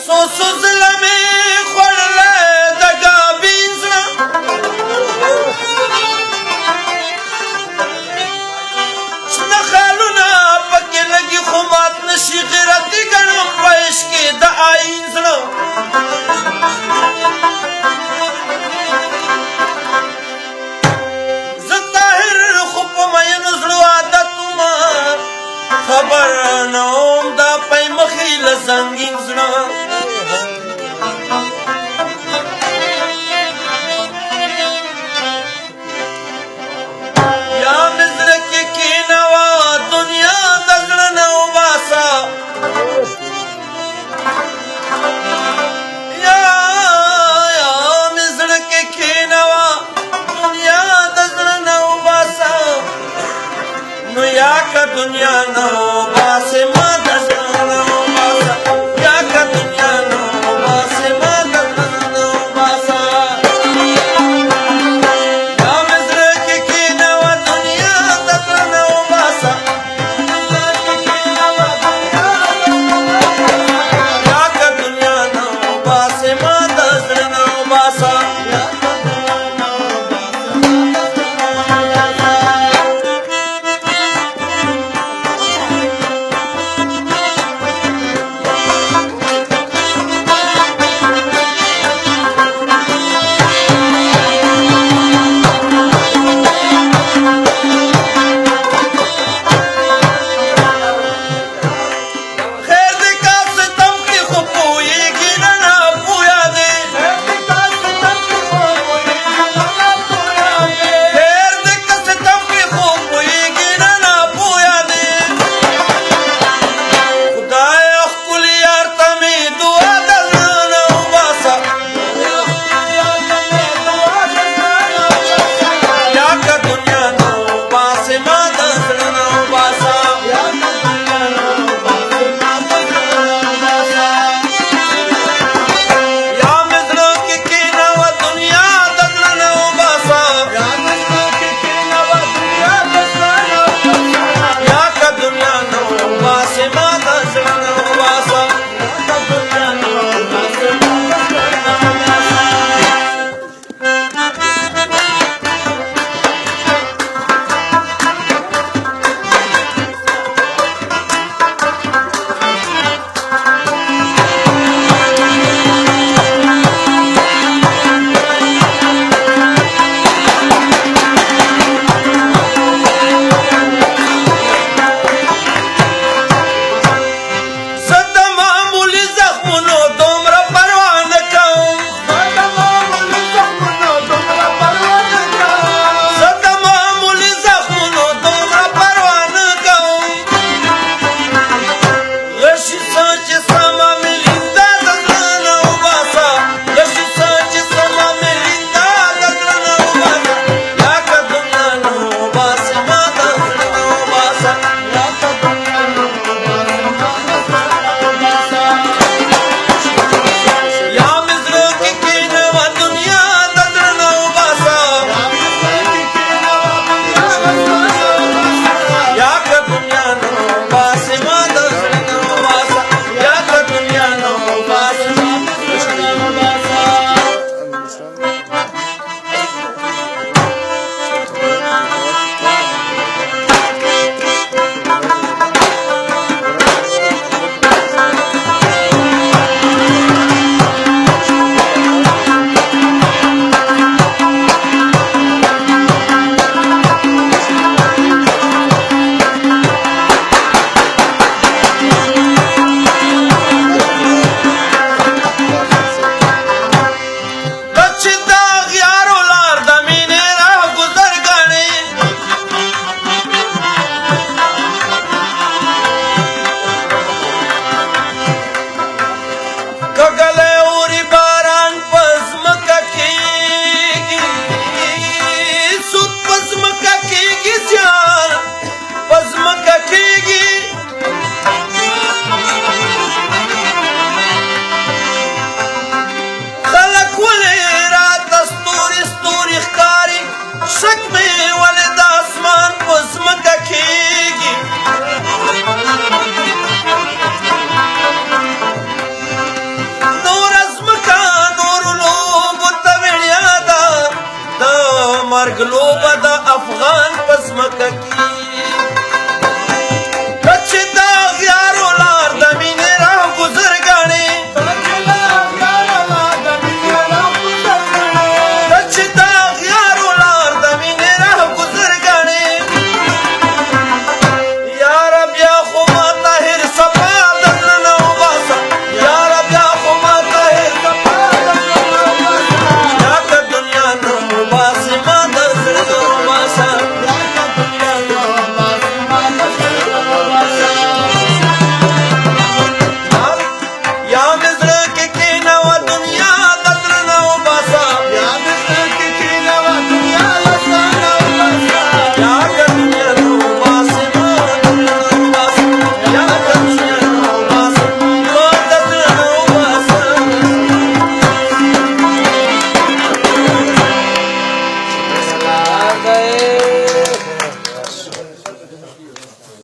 سو ظلمې خوړلی د ګابین زړه شنه خالونه پکې لګي خو مات نشي غیرتي ګڼم په عشق کې د آیین زړه زه طاهر خو په مینو زړو عادت ومه خبر نه وم دا پی مخې له زنګین زړه یا مې زړه کې کښېنوه دنیا د زړه نه وباسه یا مې زړه کې کښېنوه دنیا د زړه نه وباسه نو یا که دنیا نه وباسې ما د زړه نه وباسه یا که دنیا نه وباسې ما د زړه نه وباسه یا مې زړه کې کښېنوه دنیا د زړه نه وباسه یا که دنیا نه وباسې ما د زړه نه وباسه جګلو به د افغان په ځمکه کې که چې د اغیارو لار د مینې راګذر ګڼې که چې د اغیارو لار د مینې راګذر ګڼې یاره بیا خو ما طاهر صفا د زړه نه وباسه یاره بیا خو ما طاهر صفا د زړه نه وباسه یا که دنیا نه وباسې ما د زړه نه وباسه یا مې زړه کې